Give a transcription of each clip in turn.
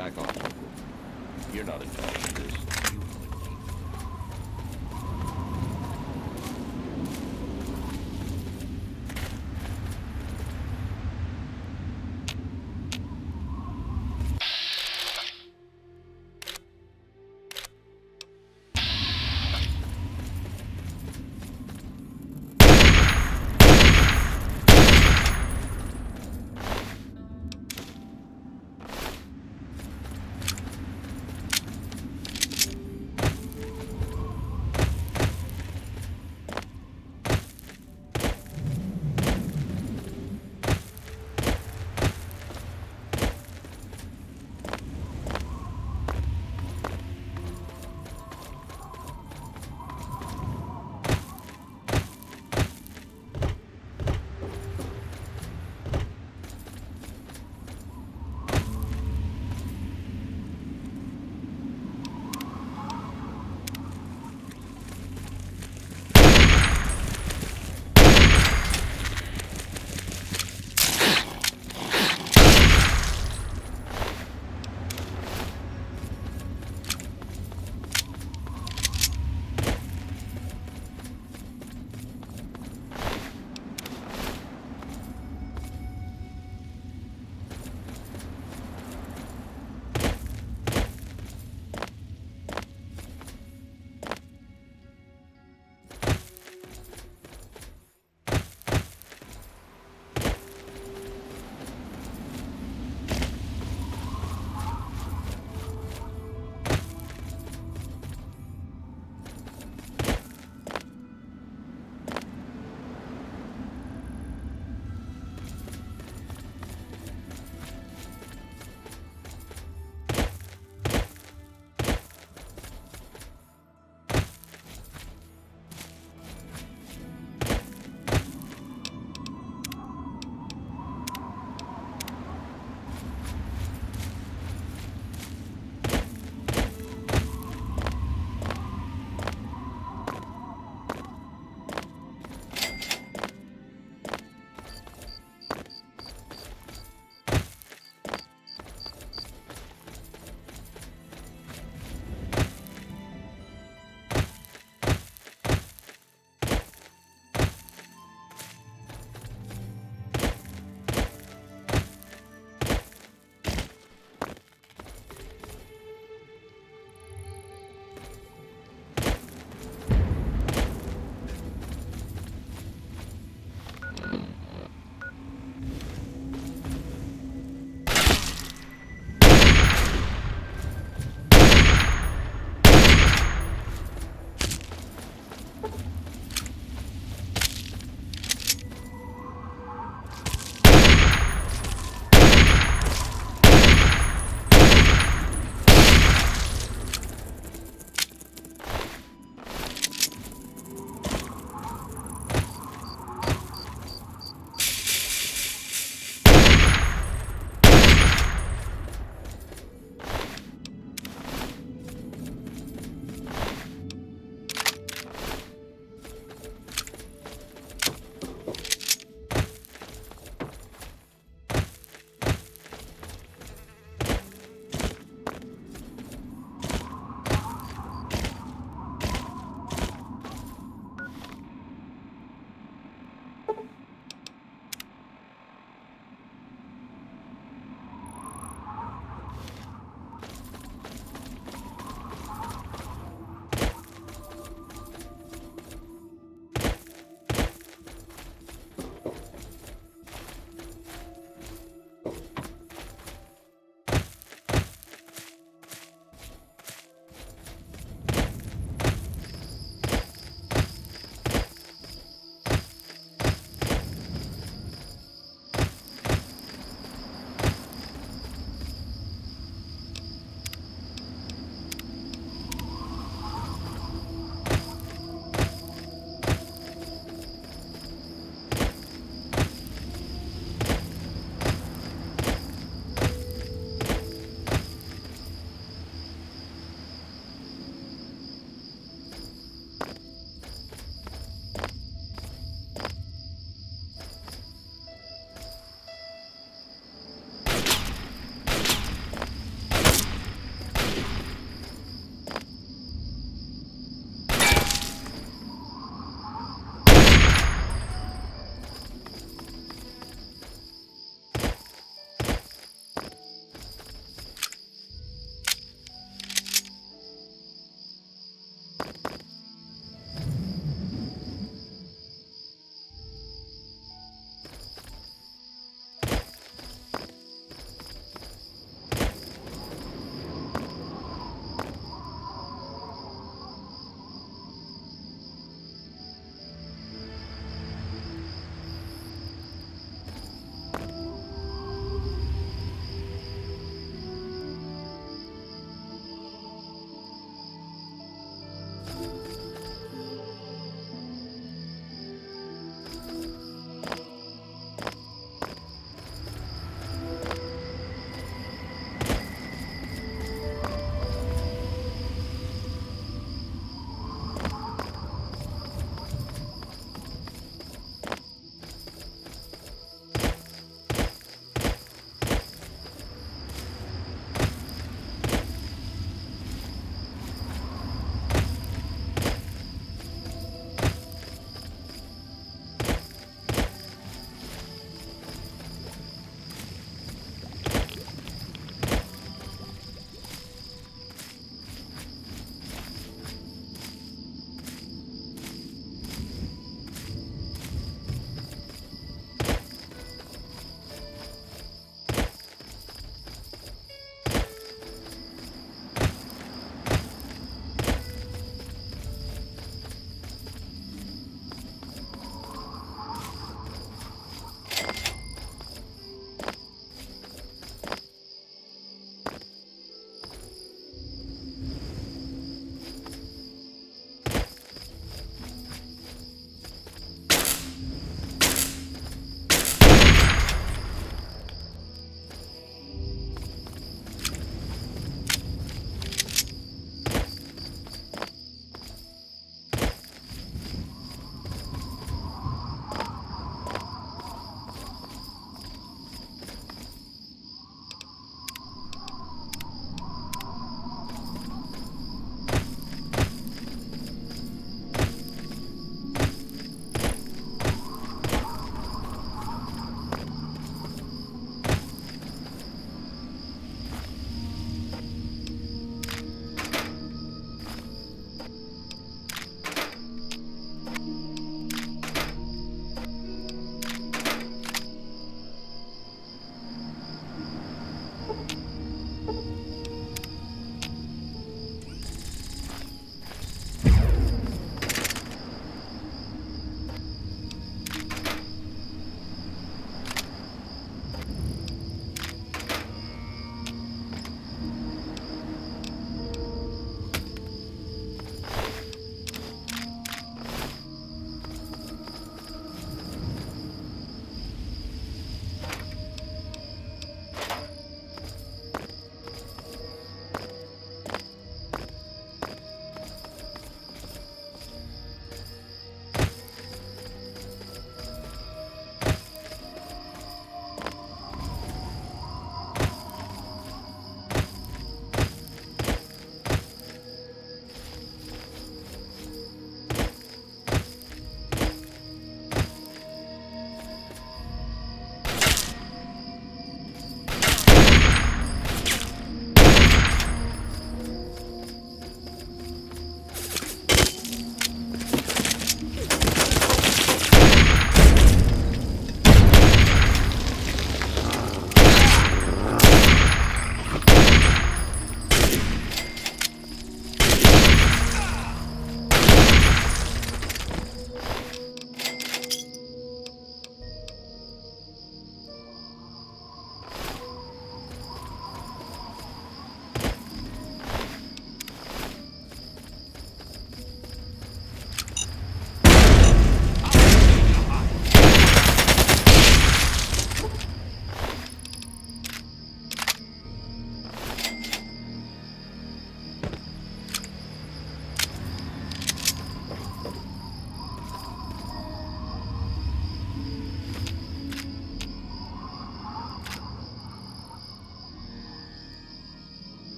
Back off, Uncle. You're not in charge of this. You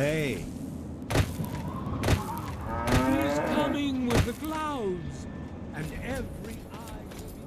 Hey. He's coming with the clouds, and every eye will be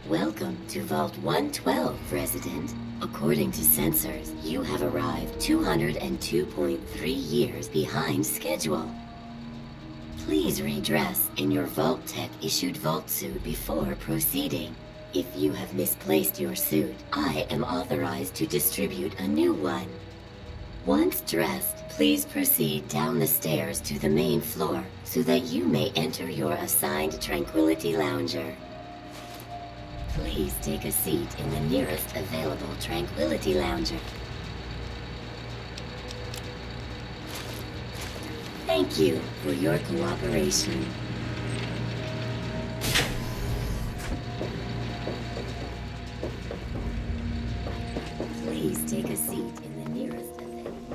Welcome to Vault 112. resident. According to sensors, you have arrived 202.3 years behind schedule. Please redress in your Vault Tech issued vault suit before proceeding. If you have misplaced your suit, I am authorized to distribute a new one. Once dressed, please proceed down the stairs to the main floor so that you may enter your assigned Tranquility Lounger. Please take a seat in the nearest available Tranquility Lounger. Thank you for your cooperation. Please take a seat in the nearest available.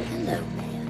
Hello, ma'am.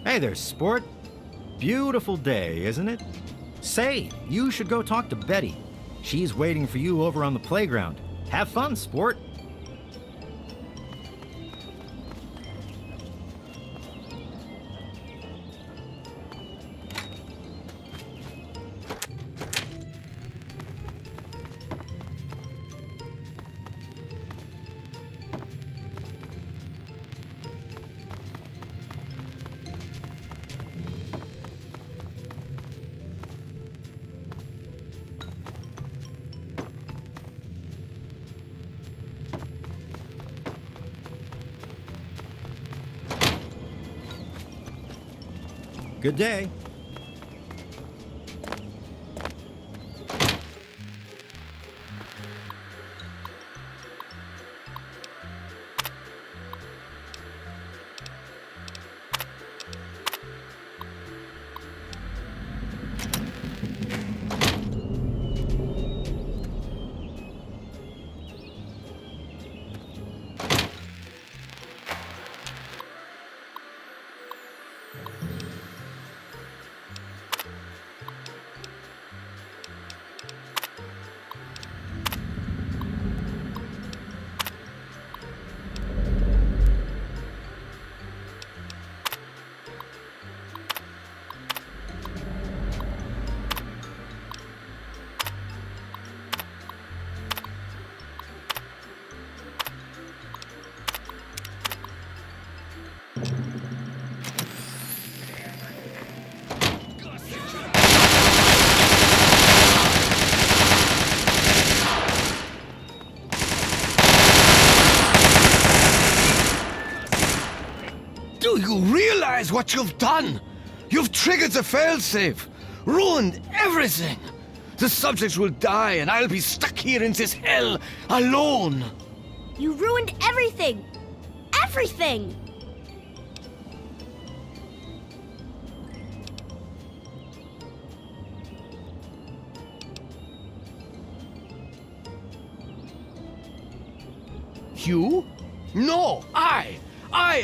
Hey there, sport. Beautiful day, isn't it? Say, you should go talk to Betty. She's waiting for you over on the playground. Have fun, sport. Good day. Do you realize what you've done? You've triggered the failsafe, ruined everything. The subjects will die and I'll be stuck here in this hell alone. You ruined everything! Everything! You? No, I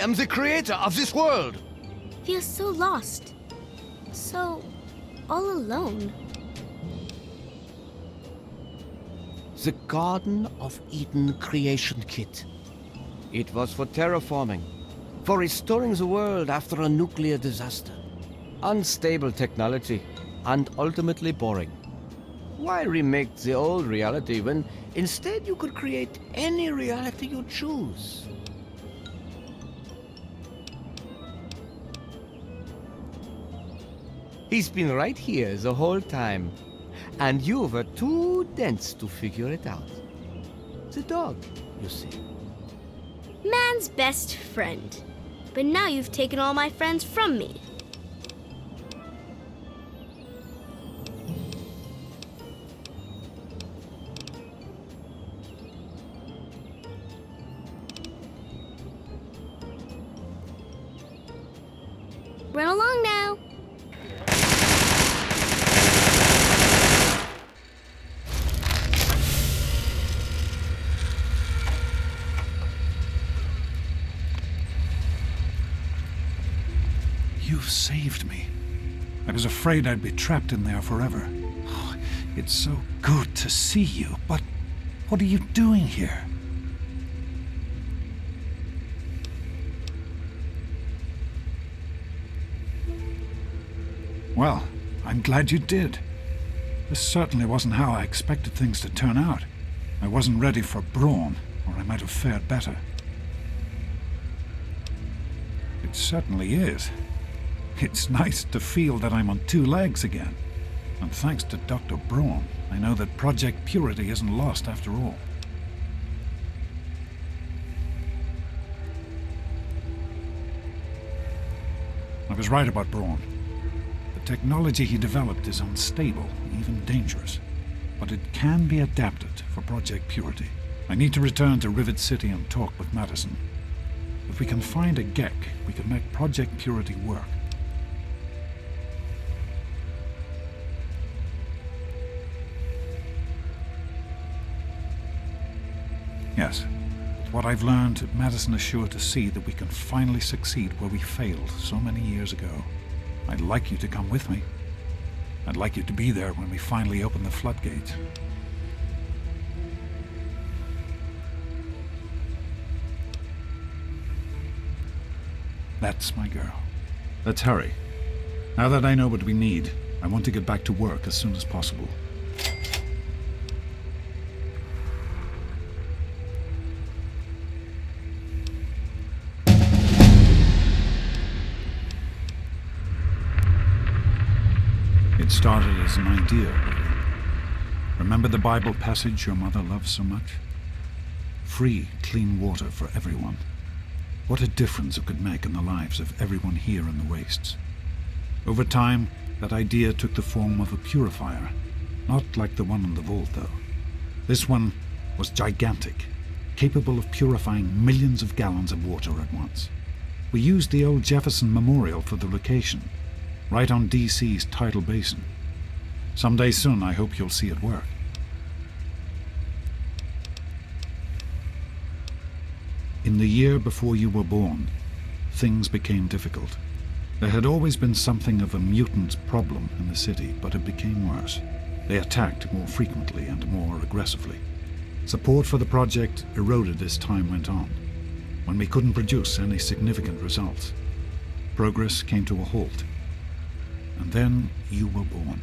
am the creator of this world. Feels so lost. So all alone. The Garden of Eden creation kit. It was for terraforming, for restoring the world after a nuclear disaster. Unstable technology, and ultimately boring. Why remake the old reality when instead you could create any reality you choose? He's been right here the whole time, and you were too dense to figure it out. The dog, you see. Man's best friend. But now you've taken all my friends from me. Run along now. You've saved me. I was afraid I'd be trapped in there forever. Oh, it's so good to see you, but what are you doing here? Well, I'm glad you did. This certainly wasn't how I expected things to turn out. I wasn't ready for Braun, or I might have fared better. It certainly is. It's nice to feel that I'm on two legs again. And thanks to Dr. Braun, I know that Project Purity isn't lost after all. I was right about Braun. The technology he developed is unstable, even dangerous. But it can be adapted for Project Purity. I need to return to Rivet City and talk with Madison. If we can find a Gek, we can make Project Purity work. Yes. With what I've learned, Madison is sure to see that we can finally succeed where we failed so many years ago. I'd like you to come with me. I'd like you to be there when we finally open the floodgates. That's my girl. Let's hurry. Now that I know what we need, I want to get back to work as soon as possible. It started as an idea, really. Remember the Bible passage your mother loves so much? Free, clean water for everyone. What a difference it could make in the lives of everyone here in the wastes. Over time, that idea took the form of a purifier. Not like the one in the vault, though. This one was gigantic, capable of purifying millions of gallons of water at once. We used the old Jefferson Memorial for the location, right on DC's tidal basin. Someday soon, I hope you'll see it work. In the year before you were born, things became difficult. There had always been something of a mutant problem in the city, but it became worse. They attacked more frequently and more aggressively. Support for the project eroded as time went on, when we couldn't produce any significant results. Progress came to a halt. And then you were born.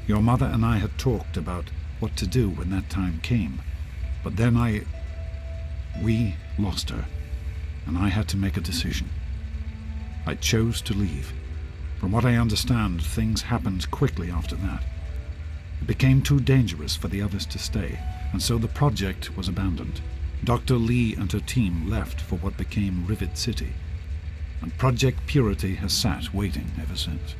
Your mother and I had talked about what to do when that time came, but then we lost her, and I had to make a decision. I chose to leave. From what I understand, things happened quickly after that. It became too dangerous for the others to stay, and so the project was abandoned. Dr. Lee and her team left for what became Rivet City, and Project Purity has sat waiting ever since.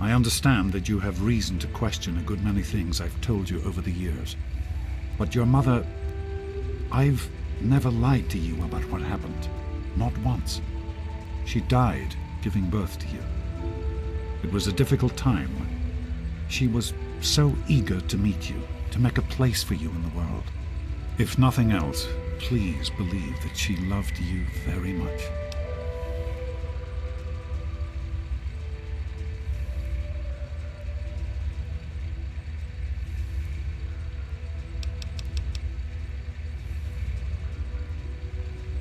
I understand that you have reason to question a good many things I've told you over the years. But your mother... I've never lied to you about what happened. Not once. She died giving birth to you. It was a difficult time. She was so eager to meet you, to make a place for you in the world. If nothing else, please believe that she loved you very much.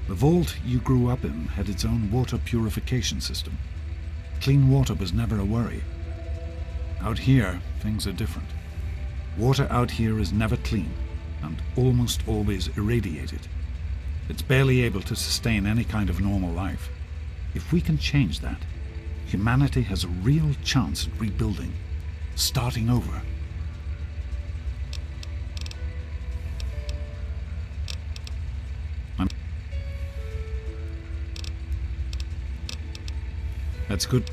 The vault you grew up in had its own water purification system. Clean water was never a worry. Out here, things are different. Water out here is never clean, and almost always irradiated. It's barely able to sustain any kind of normal life. If we can change that, humanity has a real chance at rebuilding, starting over. That's good.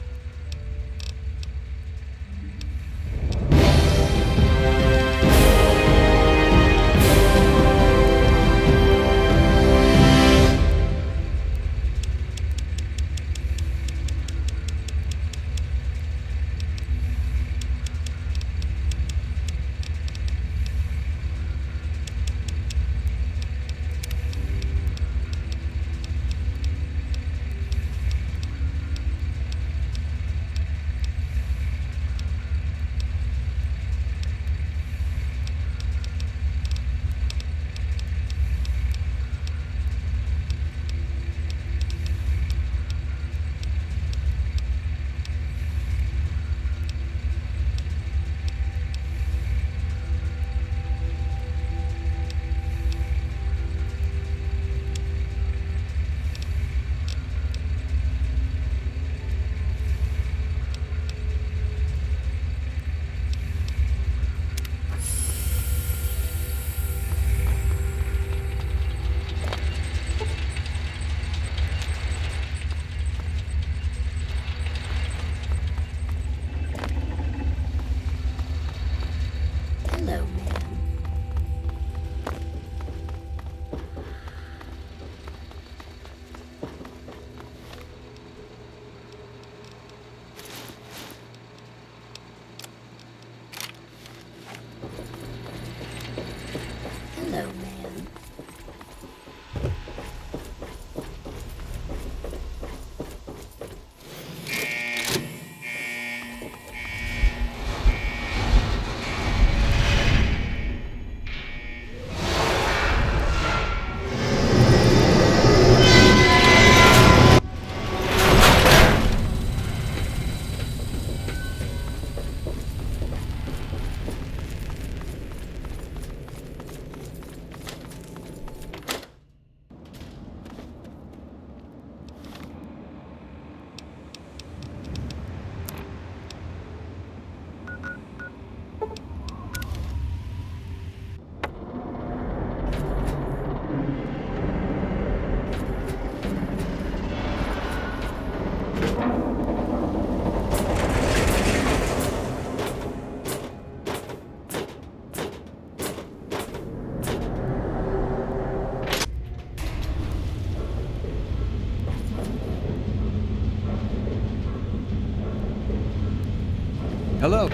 Hello.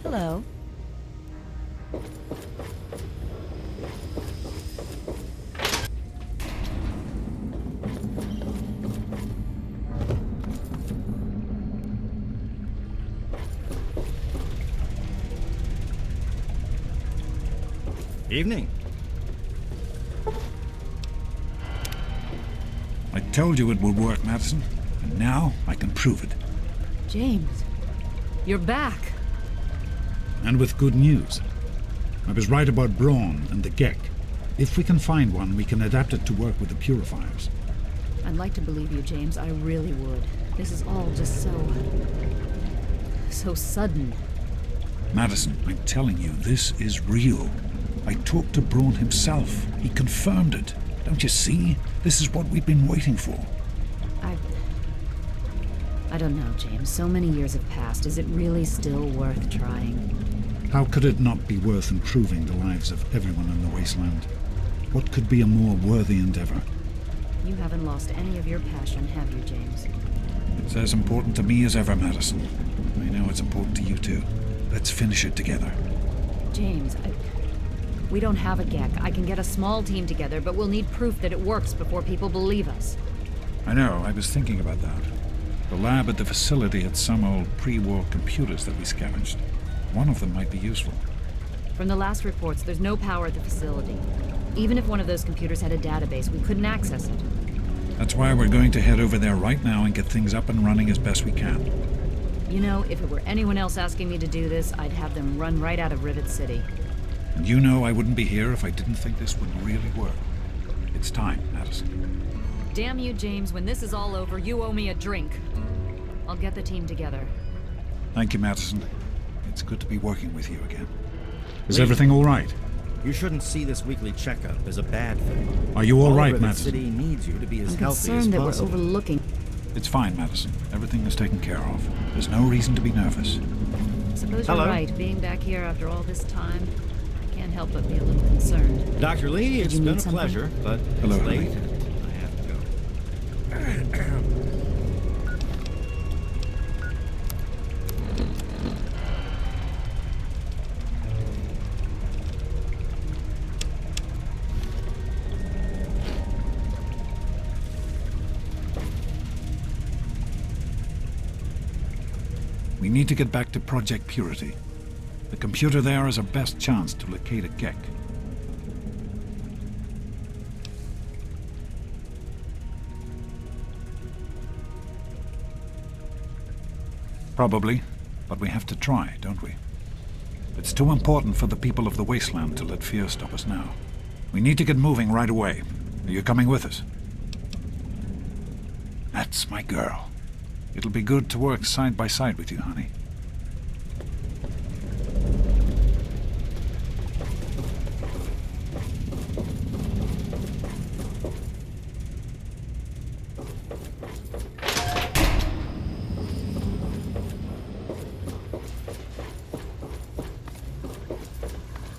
Hello. Evening. I told you it would work, Madison, and now I can prove it. James, you're back. And with good news. I was right about Braun and the Gek. If we can find one, we can adapt it to work with the purifiers. I'd like to believe you, James. I really would. This is all just so sudden. Madison, I'm telling you, this is real. I talked to Braun himself. He confirmed it. Don't you see? This is what we've been waiting for. I don't know, James. So many years have passed. Is it really still worth trying? How could it not be worth improving the lives of everyone in the wasteland? What could be a more worthy endeavor? You haven't lost any of your passion, have you, James? It's as important to me as ever, Madison. I know it's important to you too. Let's finish it together. James, we don't have a Gek. I can get a small team together, but we'll need proof that it works before people believe us. I know, I was thinking about that. The lab at the facility had some old pre-war computers that we scavenged. One of them might be useful. From the last reports, there's no power at the facility. Even if one of those computers had a database, we couldn't access it. That's why we're going to head over there right now and get things up and running as best we can. You know, if it were anyone else asking me to do this, I'd have them run right out of Rivet City. And you know I wouldn't be here if I didn't think this would really work. It's time, Madison. Damn you, James. When this is all over, you owe me a drink. I'll get the team together. Thank you, Madison. It's good to be working with you again. Is Lee. everything all right? You shouldn't see this weekly checkup as a bad thing. Are you all right, Rivet Madison? City needs you to be as I'm healthy as concerned that we're possible. overlooking. It's fine, Madison. Everything is taken care of. There's no reason to be nervous. I suppose Hello. you're right. Being back here after all this time, I can't help but be a little concerned. Dr. Lee, it's you been need a something? pleasure, but Hello, it's late. Lee. I have to go. We need to get back to Project Purity. The computer there is our best chance to locate a Gek. Probably, but we have to try, don't we? It's too important for the people of the wasteland to let fear stop us now. We need to get moving right away. Are you coming with us? That's my girl. It'll be good to work side by side with you, honey.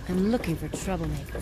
I'm looking for troublemaker.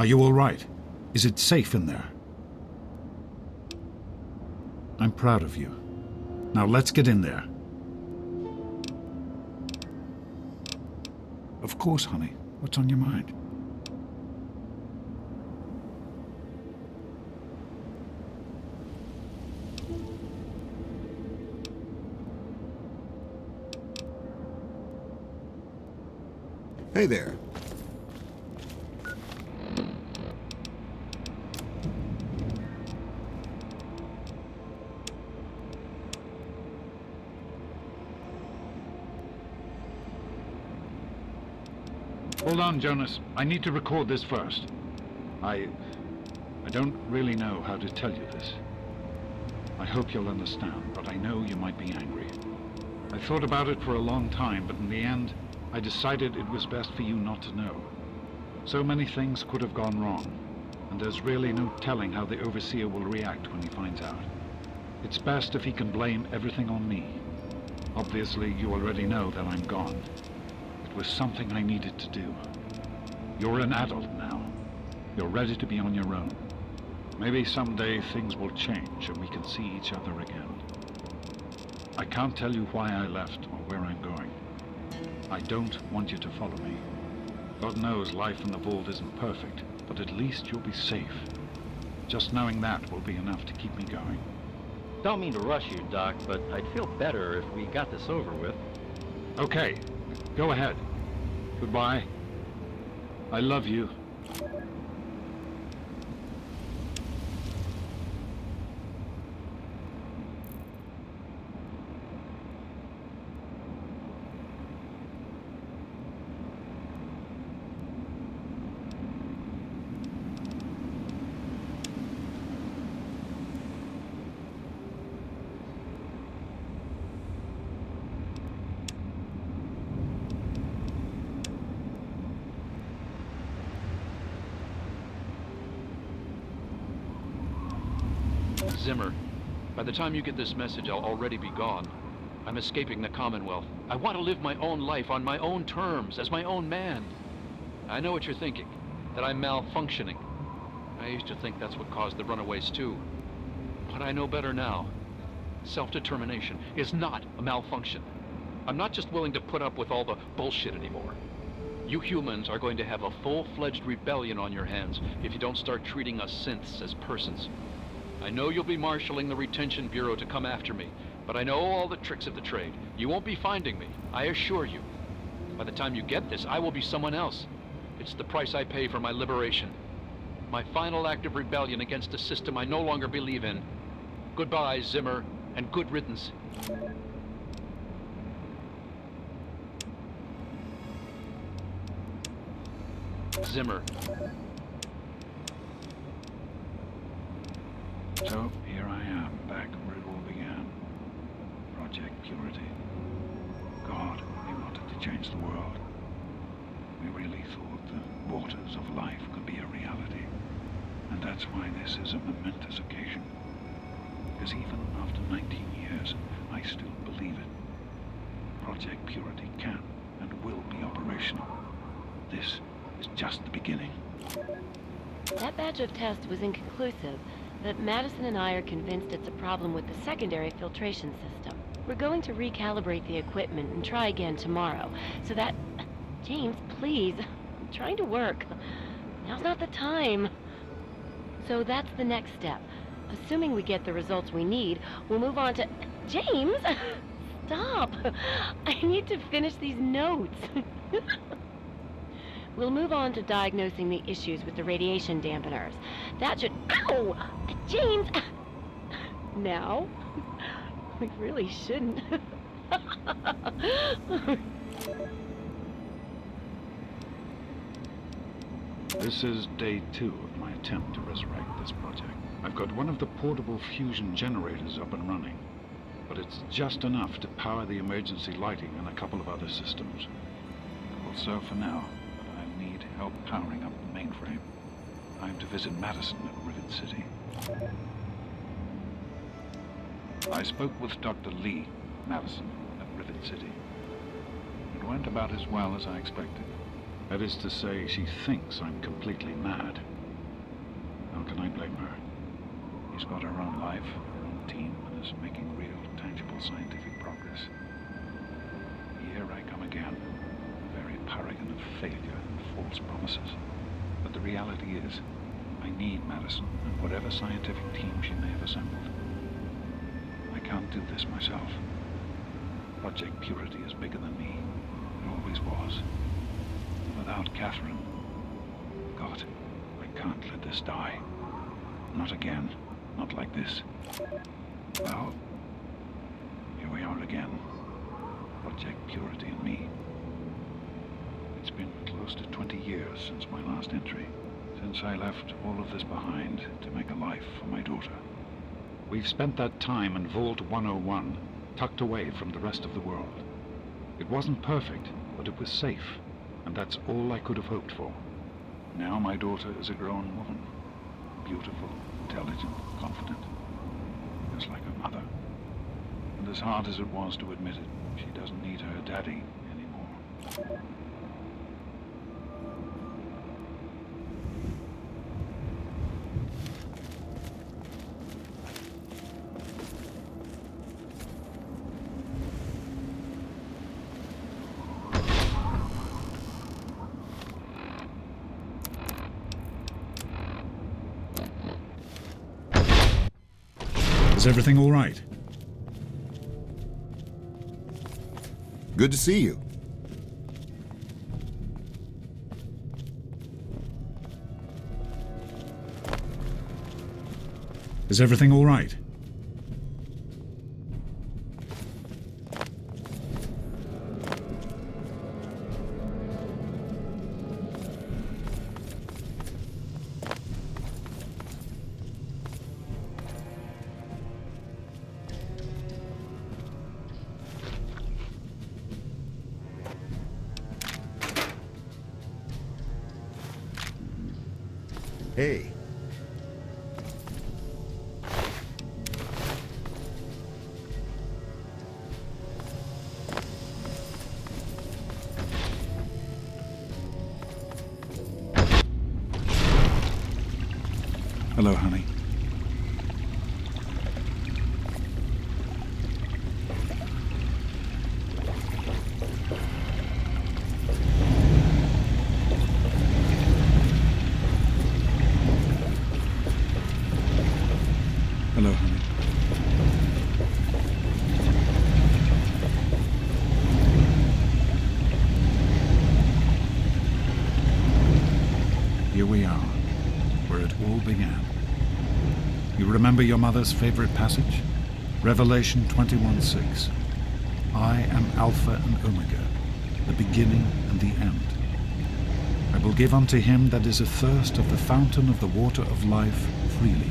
Are you all right? Is it safe in there? I'm proud of you. Now let's get in there. Of course, honey. What's on your mind? Hey there. Hold on, Jonas. I need to record this first. I don't really know how to tell you this. I hope you'll understand, but I know you might be angry. I thought about it for a long time, but in the end, I decided it was best for you not to know. So many things could have gone wrong, and there's really no telling how the Overseer will react when he finds out. It's best if he can blame everything on me. Obviously, you already know that I'm gone. It was something I needed to do. You're an adult now. You're ready to be on your own. Maybe someday things will change and we can see each other again. I can't tell you why I left or where I'm going. I don't want you to follow me. God knows life in the vault isn't perfect, but at least you'll be safe. Just knowing that will be enough to keep me going. Don't mean to rush you, Doc, but I'd feel better if we got this over with. Okay, go ahead. Goodbye. I love you. Zimmer, by the time you get this message, I'll already be gone. I'm escaping the Commonwealth. I want to live my own life on my own terms, as my own man. I know what you're thinking, that I'm malfunctioning. I used to think that's what caused the runaways too. But I know better now. Self-determination is not a malfunction. I'm not just willing to put up with all the bullshit anymore. You humans are going to have a full-fledged rebellion on your hands if you don't start treating us synths as persons. I know you'll be marshaling the Retention Bureau to come after me, but I know all the tricks of the trade. You won't be finding me, I assure you. By the time you get this, I will be someone else. It's the price I pay for my liberation. My final act of rebellion against a system I no longer believe in. Goodbye, Zimmer, and good riddance. Zimmer. So, here I am, back where it all began. Project Purity. God, we wanted to change the world. We really thought the waters of life could be a reality. And that's why this is a momentous occasion. Because even after 19 years, I still believe it. Project Purity can and will be operational. This is just the beginning. That batch of tests was inconclusive, but Madison and I are convinced it's a problem with the secondary filtration system. We're going to recalibrate the equipment and try again tomorrow, so that... James, please. I'm trying to work. Now's not the time. So that's the next step. Assuming we get the results we need, we'll move on to... James! Stop! I need to finish these notes. We'll move on to diagnosing the issues with the radiation dampeners. That should... Ow! James! Now? We really shouldn't. This is day 2 of my attempt to resurrect this project. I've got one of the portable fusion generators up and running, but it's just enough to power the emergency lighting and a couple of other systems. It will serve for now, but I need help powering up the mainframe. I'm to visit Madison at Rivet City. I spoke with Dr. Lee, Madison, at Rivet City. went about as well as I expected. That is to say, she thinks I'm completely mad. can I blame her? She's got her own life, her own team, and is making real, tangible scientific progress. Here I come again, a very paragon of failure and false promises. But the reality is, I need Madison and whatever scientific team she may have assembled. I can't do this myself. Project Purity is bigger than me. It always was. And without Catherine, God, I can't let this die. Not again. Not like this. Well, here we are again. Project Purity and me. It's been close to 20 years since my last entry. Since I left all of this behind to make a life for my daughter. We've spent that time in Vault 101, tucked away from the rest of the world. It wasn't perfect, but it was safe, and that's all I could have hoped for. Now my daughter is a grown woman. Beautiful, intelligent, confident. Just like her mother. And as hard as it was to admit it, she doesn't need her daddy anymore. Is everything all right? Good to see you. Is everything all right? Hey. Hello, honey. Hello, honey. Here we are, where it all began. You remember your mother's favorite passage? Revelation 21:6. I am Alpha and Omega, the beginning and the end. I will give unto him that is athirst of the fountain of the water of life freely.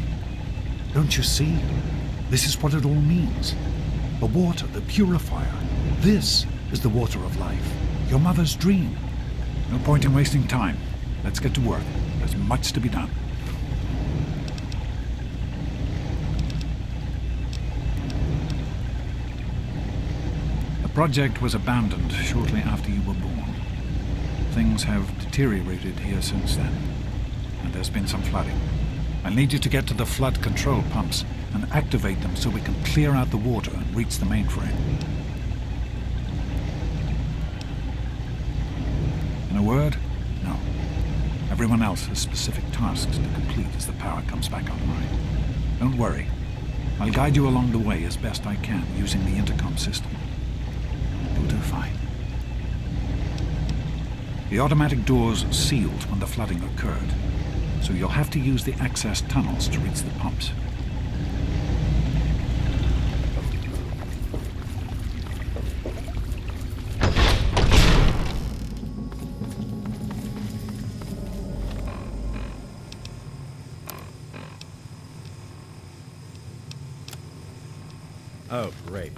Don't you see? This is what it all means. The water, the purifier. This is the water of life. Your mother's dream. No point in wasting time. Let's get to work. There's much to be done. The project was abandoned shortly after you were born. Things have deteriorated here since then, and there's been some flooding. I need you to get to the flood control pumps and activate them so we can clear out the water and reach the mainframe. In a word, no. Everyone else has specific tasks to complete as the power comes back online. Don't worry. I'll guide you along the way as best I can using the intercom system. You'll do fine. The automatic doors sealed when the flooding occurred, so you'll have to use the access tunnels to reach the pumps. Oh, great.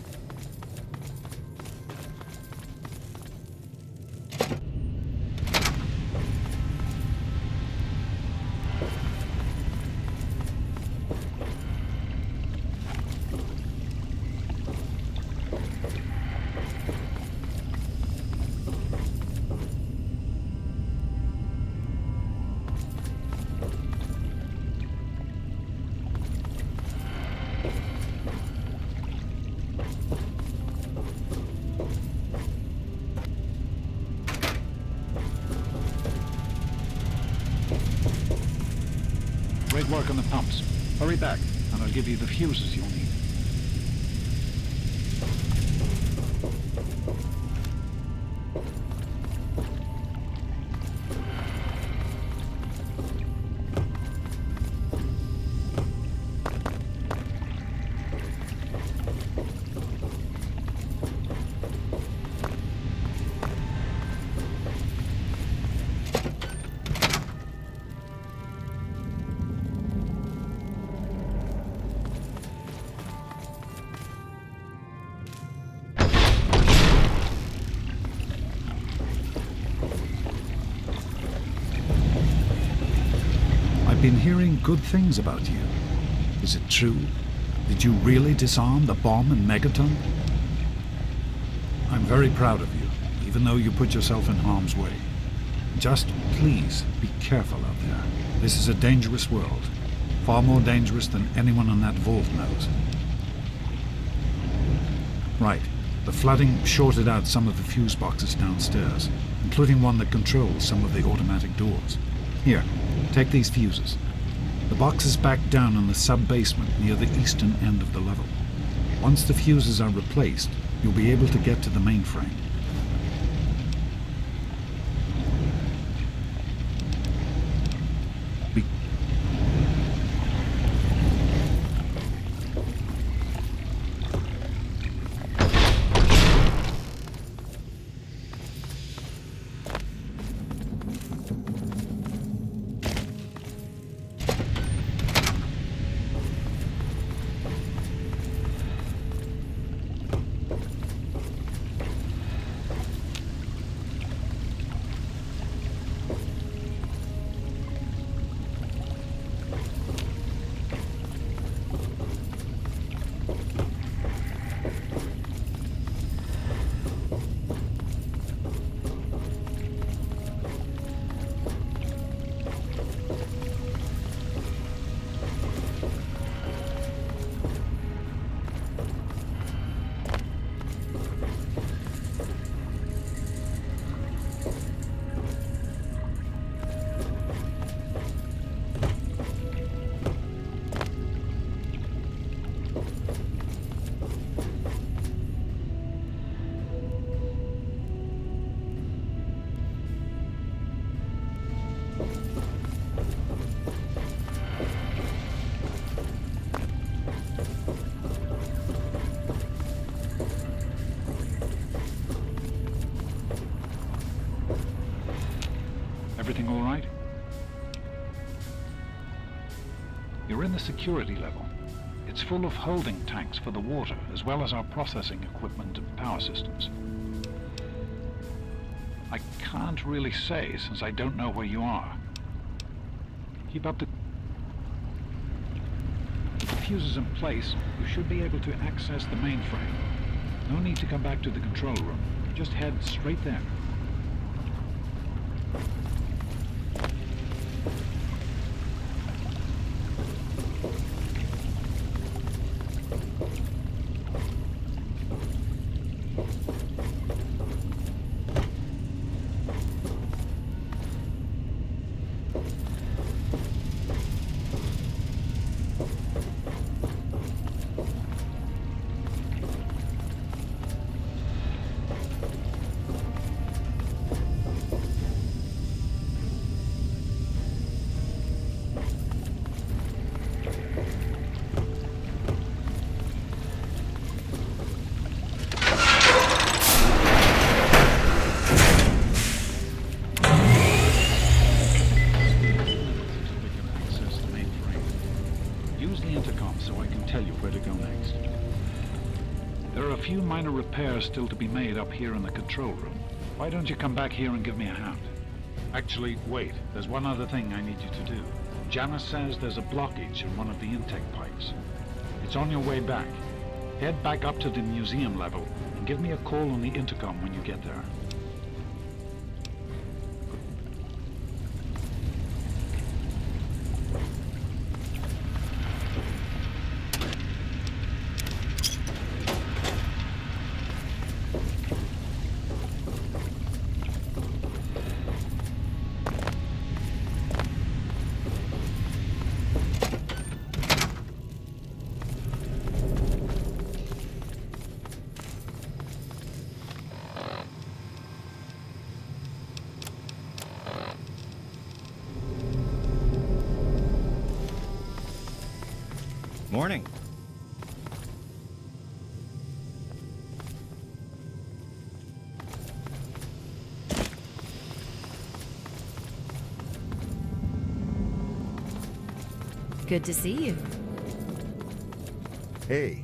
on the pumps. Hurry back, and I'll give you the fuses you'll need. I've been hearing good things about you. Is it true? Did you really disarm the bomb in Megaton? I'm very proud of you, even though you put yourself in harm's way. Just please be careful out there. This is a dangerous world. Far more dangerous than anyone in that vault knows. Right. The flooding shorted out some of the fuse boxes downstairs, including one that controls some of the automatic doors. Here, take these fuses. The box is back down in the sub-basement near the eastern end of the level. Once the fuses are replaced, you'll be able to get to the mainframe. Everything all right? You're in the security level. It's full of holding tanks for the water, as well as our processing equipment and power systems. I can't really say, since I don't know where you are. Keep up the fuses in place. You should be able to access the mainframe. No need to come back to the control room. Just head straight there. Minor repairs still to be made up here in the control room. Why don't you come back here and give me a hand? Actually, wait. There's one other thing I need you to do. Janice says there's a blockage in one of the intake pipes. It's on your way back. Head back up to the museum level and give me a call on the intercom when you get there. Morning. Good to see you. Hey,